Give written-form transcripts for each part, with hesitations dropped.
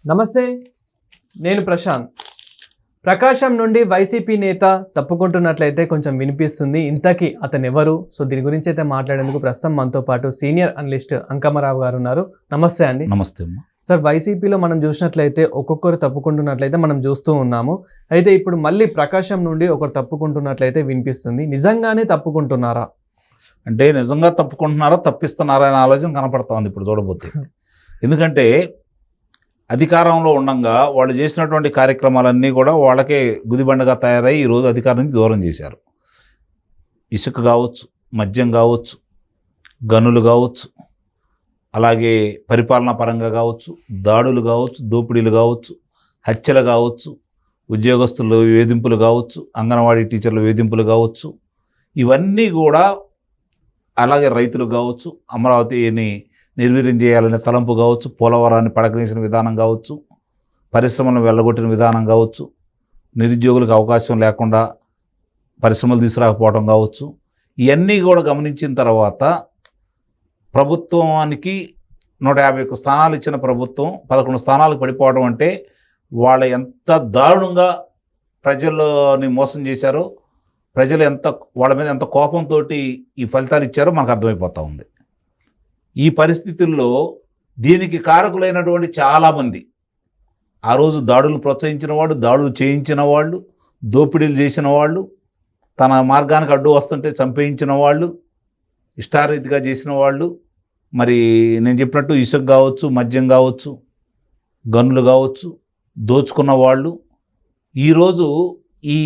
నమస్తే, నేను ప్రశాంత్. ప్రకాశం నుండి వైసీపీ నేత తప్పుకుంటున్నట్లయితే కొంచెం వినిపిస్తుంది. ఇంతకీ అతను ఎవరు? సో దీని గురించి అయితే మాట్లాడేందుకు ప్రస్తుతం మనతో పాటు సీనియర్ అనలిస్ట్ అంకమరావు గారు ఉన్నారు. నమస్తే అండి. నమస్తే అమ్మా. సార్, వైసీపీలో మనం చూసినట్లయితే ఒక్కొక్కరు తప్పుకుంటున్నట్లయితే మనం చూస్తూ ఉన్నాము. అయితే ఇప్పుడు మళ్ళీ ప్రకాశం నుండి ఒకరు తప్పుకుంటున్నట్లయితే వినిపిస్తుంది. నిజంగానే తప్పుకుంటున్నారా? అంటే నిజంగా తప్పుకుంటున్నారా తప్పిస్తున్నారా అనే ఆలోచన కనపడతా ఉంది ఇప్పుడు చూడబోతే. ఎందుకంటే అధికారంలో ఉండగా వాళ్ళు చేసినటువంటి కార్యక్రమాలన్నీ కూడా వాళ్ళకే గుదిబండగా తయారై ఈరోజు అధికారం నుంచి దూరం చేశారు. ఇసుక కావచ్చు, మద్యం కావచ్చు, గనులు కావచ్చు, అలాగే పరిపాలనా పరంగా కావచ్చు, దాడులు కావచ్చు, దోపిడీలు కావచ్చు, హత్యలు కావచ్చు, ఉద్యోగస్తులు వేధింపులు కావచ్చు, అంగన్వాడీ టీచర్ల వేధింపులు కావచ్చు, ఇవన్నీ కూడా, అలాగే రైతులు కావచ్చు, అమరావతిని నిర్వీర్యం చేయాలనే తలంపు కావచ్చు, పోలవరాన్ని పడకనిసిన విధానం కావచ్చు, పరిశ్రమలను వెళ్ళగొట్టిన విధానం కావచ్చు, నిరుద్యోగులకు అవకాశం లేకుండా పరిశ్రమలు తీసుకురాకపోవడం కావచ్చు, ఇవన్నీ కూడా గమనించిన తర్వాత ప్రభుత్వానికి 151 స్థానాలు ఇచ్చిన ప్రభుత్వం 11 స్థానాలకు పడిపోవడం అంటే వాళ్ళు ఎంత దారుణంగా ప్రజల్ని మోసం చేశారో, ప్రజలు వాళ్ళ మీద ఎంత కోపంతో ఈ ఫలితాలు ఇచ్చారో మనకు అర్థమైపోతూ ఉంది. ఈ పరిస్థితుల్లో దీనికి కారకులైనటువంటి చాలామంది, ఆ రోజు దాడులు ప్రోత్సహించిన వాళ్ళు, దాడులు చేయించిన వాళ్ళు, దోపిడీలు చేసిన వాళ్ళు, తన మార్గానికి అడ్డు వస్తుంటే చంపేయించిన వాళ్ళు, ఇష్టారీతిగా చేసిన వాళ్ళు, మరి నేను చెప్పినట్టు ఇసుక కావచ్చు, మద్యం కావచ్చు, గనులు కావచ్చు, దోచుకున్న వాళ్ళు, ఈరోజు ఈ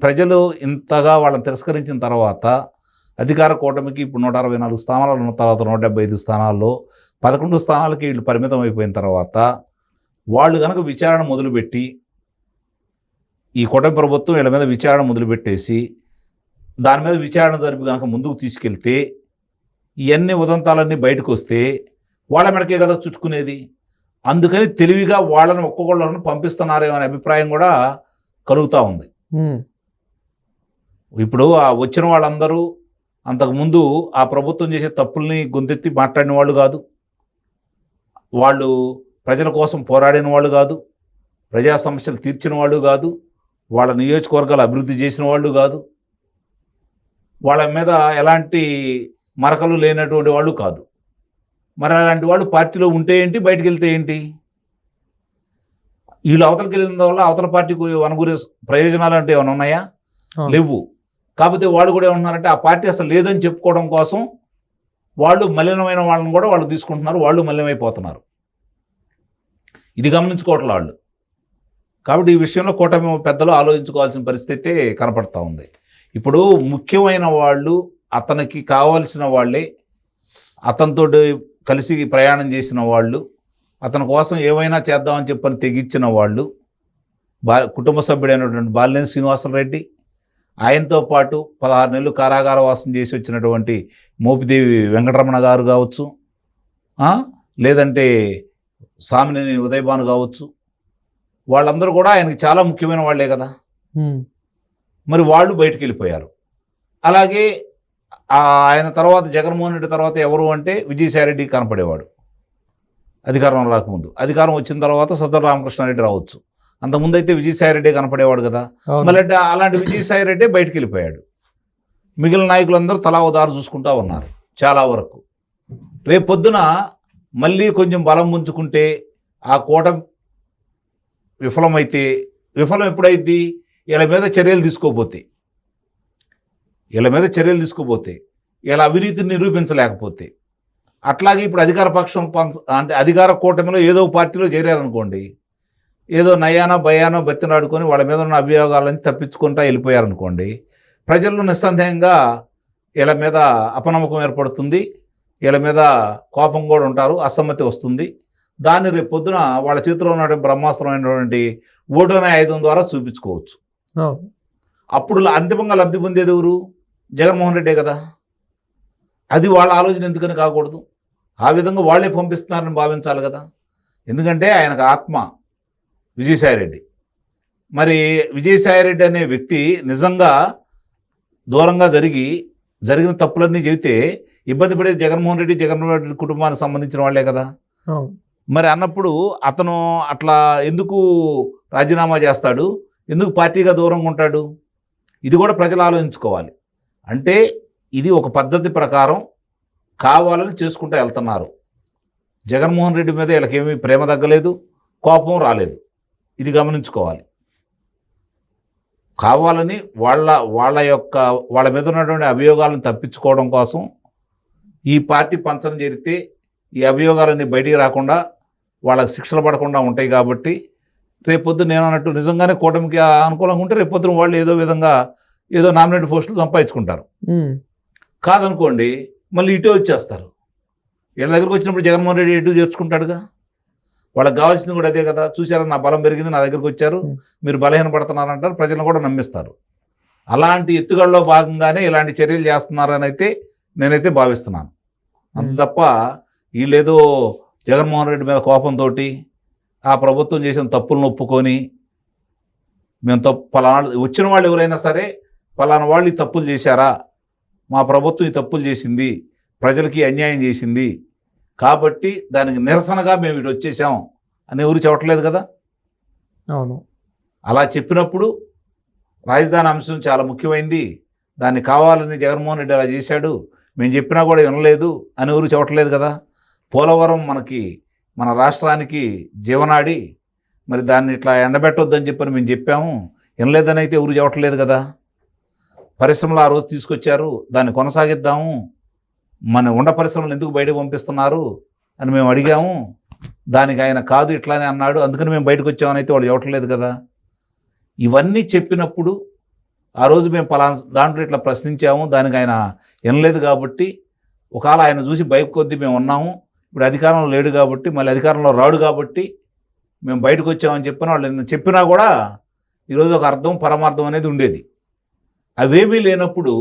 ప్రజలు ఇంతగా వాళ్ళని తిరస్కరించిన తర్వాత అధికార కూటమికి ఇప్పుడు 164 స్థానాలు ఉన్న తర్వాత 175 స్థానాల్లో 11 స్థానాలకి వీళ్ళు పరిమితం అయిపోయిన తర్వాత వాళ్ళు కనుక విచారణ మొదలుపెట్టి, ఈ కూటమి ప్రభుత్వం వీళ్ళ మీద విచారణ మొదలుపెట్టేసి దాని మీద విచారణ జరిపి కనుక ముందుకు తీసుకెళ్తే ఇవన్నీ ఉదంతాలన్నీ బయటకు వస్తే వాళ్ళ మెడకే కదా చుట్టుకునేది. అందుకని తెలివిగా వాళ్ళని ఒక్కొక్కళ్ళని పంపిస్తున్నారేమో అనే అభిప్రాయం కూడా కలుగుతూ ఉంది. ఇప్పుడు ఆ వచ్చిన వాళ్ళందరూ అంతకుముందు ఆ ప్రభుత్వం చేసే తప్పుల్ని గొంతెత్తి మాట్లాడిన వాళ్ళు కాదు, వాళ్ళు ప్రజల కోసం పోరాడిన వాళ్ళు కాదు, ప్రజా సమస్యలు తీర్చిన వాళ్ళు కాదు, వాళ్ళ నియోజకవర్గాలు అభివృద్ధి చేసిన వాళ్ళు కాదు, వాళ్ళ మీద ఎలాంటి మరకలు లేనటువంటి వాళ్ళు కాదు. మరి అలాంటి వాళ్ళు పార్టీలో ఉంటే ఏంటి, బయటికి వెళ్తే ఏంటి? వీళ్ళు అవతలకి వెళ్ళిన వల్ల అవతల పార్టీకి అనుగురే ప్రయోజనాలు అంటే ఏమైనా ఉన్నాయా? లేవు. కాకపోతే వాళ్ళు కూడా ఏమన్నారంటే ఆ పార్టీ అసలు లేదని చెప్పుకోవడం కోసం వాళ్ళు మలినమైన వాళ్ళని కూడా వాళ్ళు తీసుకుంటున్నారు, వాళ్ళు మలినమైపోతున్నారు. ఇది గమనించుకోవట్లే వాళ్ళు. కాబట్టి ఈ విషయంలో కూటమి పెద్దలు ఆలోచించుకోవాల్సిన పరిస్థితి కనపడతా ఉంది. ఇప్పుడు ముఖ్యమైన వాళ్ళు, అతనికి కావాల్సిన వాళ్ళే, అతనితో కలిసి ప్రయాణం చేసిన వాళ్ళు, అతని కోసం ఏమైనా చేద్దామని చెప్పని తెగించిన వాళ్ళు, కుటుంబ సభ్యుడైనటువంటి బాలినేని శ్రీనివాసరెడ్డి, ఆయనతో పాటు 16 నెలలు కారాగార వాసం చేసి వచ్చినటువంటి మోపిదేవి వెంకటరమణ గారు కావచ్చు, లేదంటే సామినేని ఉదయభాను కావచ్చు, వాళ్ళందరూ కూడా ఆయనకి చాలా ముఖ్యమైన వాళ్ళే కదా. మరి వాళ్ళు బయటికి వెళ్ళిపోయారు. అలాగే ఆయన తర్వాత జగన్మోహన్ రెడ్డి తర్వాత ఎవరు అంటే విజయసాయిరెడ్డి కనపడేవాడు అధికారం రాకముందు. అధికారం వచ్చిన తర్వాత సజ్జల రామకృష్ణారెడ్డి రావచ్చు. అంతకుముందు అయితే విజయసాయిరెడ్డి కనపడేవాడు కదా. మళ్ళీ అలాంటి విజయసాయిరెడ్డి బయటికి వెళ్ళిపోయాడు. మిగిలిన నాయకులందరూ తలా ఉదారు చూసుకుంటూ ఉన్నారు చాలా వరకు. రేపు పొద్దున మళ్ళీ కొంచెం బలం ముంచుకుంటే ఆ కూటమి విఫలం ఎప్పుడైద్ది? వీళ్ళ మీద చర్యలు తీసుకోపోతే, వీళ్ళ అవినీతిని నిరూపించలేకపోతే, అట్లాగే ఇప్పుడు అధికార పక్షం అంటే అధికార కూటమిలో ఏదో పార్టీలో చేరారనుకోండి, ఏదో నయానో భయానో బెత్తనాడుకొని వాళ్ళ మీద ఉన్న అభియోగాలని తప్పించుకుంటా వెళ్ళిపోయారనుకోండి, ప్రజల్లో నిస్సందేహంగా వీళ్ళ మీద అపనమ్మకం ఏర్పడుతుంది, వీళ్ళ మీద కోపం కూడా ఉంటారు, అసమ్మతి వస్తుంది. దాన్ని రేపు పొద్దున వాళ్ళ చేతిలో ఉన్న బ్రహ్మాస్త్రమైనటువంటి ఓటునే ఆయుధం ద్వారా చూపించుకోవచ్చు. అప్పుడు అంతిమంగా లబ్ధి పొందేది ఎవరు? జగన్మోహన్ రెడ్డే కదా. అది వాళ్ళ ఆలోచన ఎందుకని కాకూడదు? ఆ విధంగా వాళ్ళే పంపిస్తున్నారని భావించాలి కదా. ఎందుకంటే ఆయనకు ఆత్మ విజయసాయిరెడ్డి. మరి విజయసాయిరెడ్డి అనే వ్యక్తి నిజంగా దూరంగా జరిగిన తప్పులన్నీ చెబితే ఇబ్బంది పడేది జగన్మోహన్ రెడ్డి కుటుంబానికి సంబంధించిన వాళ్ళే కదా. మరి అన్నప్పుడు అతను అట్లా ఎందుకు రాజీనామా చేస్తాడు, ఎందుకు పార్టీగా దూరంగా ఉంటాడు? ఇది కూడా ప్రజలు ఆలోచించుకోవాలి. అంటే ఇది ఒక పద్ధతి ప్రకారం కావాలని చేసుకుంటూ వెళ్తున్నారు. జగన్మోహన్ రెడ్డి మీద వీళ్ళకేమీ ప్రేమ తగ్గలేదు, కోపం రాలేదు. ఇది గమనించుకోవాలి. కావాలని వాళ్ళ మీద ఉన్నటువంటి అభియోగాలను తప్పించుకోవడం కోసం ఈ పార్టీ పంచన చేరితే ఈ అభియోగాలన్నీ బయటికి రాకుండా వాళ్ళకి శిక్షలు పడకుండా ఉంటాయి. కాబట్టి రేపొద్దు నేను అన్నట్టు నిజంగానే కూటమికి అనుకూలంగా ఉంటే రేపొద్దున వాళ్ళు ఏదో విధంగా ఏదో నామినేటెడ్ పోస్టులు సంపాదించుకుంటారు. కాదనుకోండి మళ్ళీ ఇటే వచ్చేస్తారు. వీళ్ళ దగ్గరకు వచ్చినప్పుడు జగన్మోహన్ రెడ్డి ఇటు చేర్చుకుంటాడుగా. వాళ్ళకి కావాల్సింది కూడా అదే కదా. చూసారా, నా బలం పెరిగింది, నా దగ్గరకు వచ్చారు, మీరు బలహీన పడుతున్నారంటారు, ప్రజలను కూడా నమ్మిస్తారు. అలాంటి ఎత్తుగడలో భాగంగానే ఇలాంటి చర్యలు చేస్తున్నారని అయితే నేనైతే భావిస్తున్నాను. అంత తప్ప వీళ్ళేదో జగన్మోహన్ రెడ్డి మీద కోపంతో ఆ ప్రభుత్వం చేసిన తప్పులను ఒప్పుకొని మేము పలానా వచ్చిన వాళ్ళు ఎవరైనా సరే పలానా వాళ్ళు ఈ తప్పులు చేశారా, మా ప్రభుత్వం ఈ తప్పులు చేసింది, ప్రజలకి అన్యాయం చేసింది, కాబట్టి దానికి నిరసనగా మేము ఇటు వచ్చేసాం అని ఎవరు చెప్పట్లేదు కదా. అవును. అలా చెప్పినప్పుడు రాజధాని అంశం చాలా ముఖ్యమైంది, దాన్ని కావాలని జగన్మోహన్ రెడ్డి అలా చేశాడు, మేము చెప్పినా కూడా వినలేదు అని ఎవరు చెప్పట్లేదు కదా. పోలవరం మన రాష్ట్రానికి జీవనాడి, మరి దాన్ని ఇట్లా ఎండబెట్టొద్దని చెప్పని మేము చెప్పాము, వినలేదని అయితే ఎవరు చెప్పట్లేదు కదా. పరిశ్రమలు ఆ రోజు తీసుకొచ్చారు, దాన్ని కొనసాగిద్దాము, మన ఉండ పరిశ్రమలు ఎందుకు బయటకు పంపిస్తున్నారు అని మేము అడిగాము, దానికి ఆయన కాదు ఇట్లానే అన్నాడు, అందుకని మేము బయటకు వచ్చామని అయితే వాడు చెప్పట్లేదు కదా. ఇవన్నీ చెప్పినప్పుడు ఆ రోజు మేము పలానా దాంట్లో ఇట్లా ప్రశ్నించాము, దానికి ఆయన వినలేదు కాబట్టి ఒకవేళ ఆయన చూసి భయం కొద్దీ మేము ఉన్నాము, ఇప్పుడు అధికారంలో లేడు కాబట్టి మళ్ళీ అధికారంలో రాడు కాబట్టి మేము బయటకు వచ్చామని చెప్పిన వాళ్ళు చెప్పినా కూడా ఈరోజు ఒక అర్థం పరమార్థం అనేది ఉండేది. అవేమీ లేనప్పుడు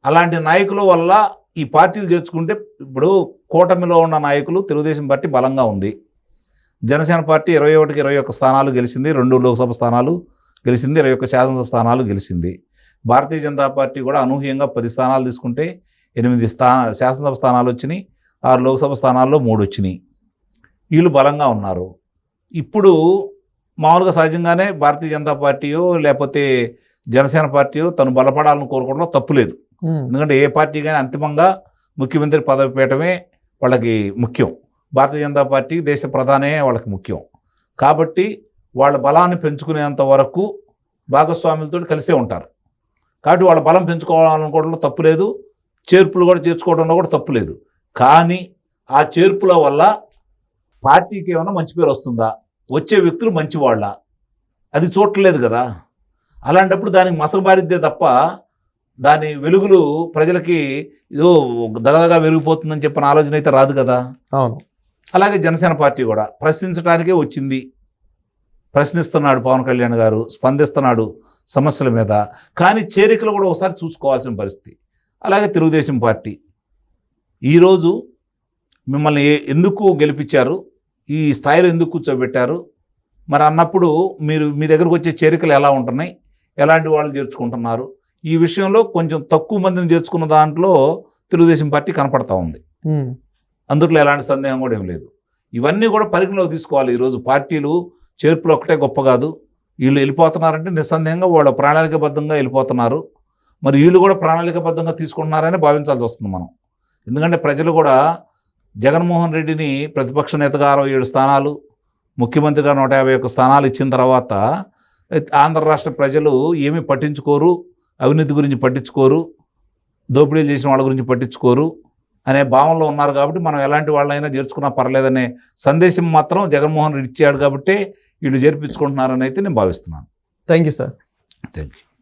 అలాంటి నాయకుల వల్ల ఈ పార్టీలు చేర్చుకుంటే ఇప్పుడు కూటమిలో ఉన్న నాయకులు తెలుగుదేశం పార్టీ బలంగా ఉంది. జనసేన పార్టీ 21కి 21 స్థానాలు గెలిచింది, 2 లోక్సభ స్థానాలు గెలిచింది, 21 శాసనసభ స్థానాలు గెలిచింది. భారతీయ జనతా పార్టీ కూడా అనూహ్యంగా 10 స్థానాలు తీసుకుంటే 8 శాసనసభ స్థానాలు వచ్చినాయి, 6 లోక్సభ స్థానాల్లో 3 వచ్చినాయి. వీళ్ళు బలంగా ఉన్నారు. ఇప్పుడు మామూలుగా సహజంగానే భారతీయ జనతా పార్టీయో లేకపోతే జనసేన పార్టీయో తను బలపడాలని కోరుకోవడంలో తప్పులేదు. ఎందుకంటే ఏ పార్టీ కానీ అంతిమంగా ముఖ్యమంత్రి పదవి పీఠమే వాళ్ళకి ముఖ్యం. భారతీయ జనతా పార్టీ దేశ ప్రధానే వాళ్ళకి ముఖ్యం. కాబట్టి వాళ్ళ బలాన్ని పెంచుకునేంత వరకు భాగస్వాములతో కలిసే ఉంటారు. కాబట్టి వాళ్ళ బలం పెంచుకోవాలనుకోవడంలో తప్పు లేదు, చేర్పులు కూడా చేర్చుకోవడంలో కూడా తప్పు లేదు. కానీ ఆ చేర్పుల వల్ల పార్టీకి ఏమైనా మంచి పేరు వస్తుందా, వచ్చే వ్యక్తులు మంచివాళ్ళ, అది చూడట్లేదు కదా. అలాంటప్పుడు దానికి మసకబారిద్దే తప్ప దాని వెలుగులు ప్రజలకి ఏదో దగదగా వెలిగిపోతుందని చెప్పిన ఆలోచన అయితే రాదు కదా. అవును. అలాగే జనసేన పార్టీ కూడా ప్రశ్నించడానికే వచ్చింది, ప్రశ్నిస్తున్నాడు పవన్ కళ్యాణ్ గారు, స్పందిస్తున్నాడు సమస్యల మీద, కానీ చేరికలు కూడా ఒకసారి చూసుకోవాల్సిన పరిస్థితి. అలాగే తెలుగుదేశం పార్టీ ఈరోజు మిమ్మల్ని ఎందుకు గెలిపించారు, ఈ స్థాయిలో ఎందుకు కూర్చోబెట్టారు మరి అన్నప్పుడు మీ దగ్గరకు వచ్చే చేరికలు ఎలా ఉంటున్నాయి, ఎలాంటి వాళ్ళు చేర్చుకుంటున్నారు, ఈ విషయంలో కొంచెం తక్కువ మందిని చేర్చుకున్న దాంట్లో తెలుగుదేశం పార్టీ కనపడతా ఉంది. అందులో ఎలాంటి సందేహం కూడా ఏం లేదు. ఇవన్నీ కూడా పరిగణలోకి తీసుకోవాలి. ఈరోజు పార్టీలు చేర్పులు ఒక్కటే గొప్ప కాదు. వీళ్ళు వెళ్ళిపోతున్నారంటే నిస్సందేహంగా వాళ్ళు ప్రణాళికబద్ధంగా వెళ్ళిపోతున్నారు. మరి వీళ్ళు కూడా ప్రణాళికబద్ధంగా తీసుకుంటున్నారని భావించాల్సి వస్తుంది మనం. ఎందుకంటే ప్రజలు కూడా జగన్మోహన్ రెడ్డిని ప్రతిపక్ష నేతగా 67 స్థానాలు, ముఖ్యమంత్రిగా 151 స్థానాలు ఇచ్చిన తర్వాత ఆంధ్ర రాష్ట్ర ప్రజలు ఏమీ పట్టించుకోరు, అవినీతి గురించి పట్టించుకోరు, దోపిడీలు చేసిన వాళ్ళ గురించి పట్టించుకోరు అనే భావనలో ఉన్నారు. కాబట్టి మనం ఎలాంటి వాళ్ళైనా చేర్చుకున్నా పర్లేదనే సందేశం మాత్రం జగన్మోహన్ రెడ్డి ఇచ్చాడు కాబట్టి వీళ్ళు చేర్పించుకుంటున్నారని అయితే నేను భావిస్తున్నాను. Thank you sir. Thank you.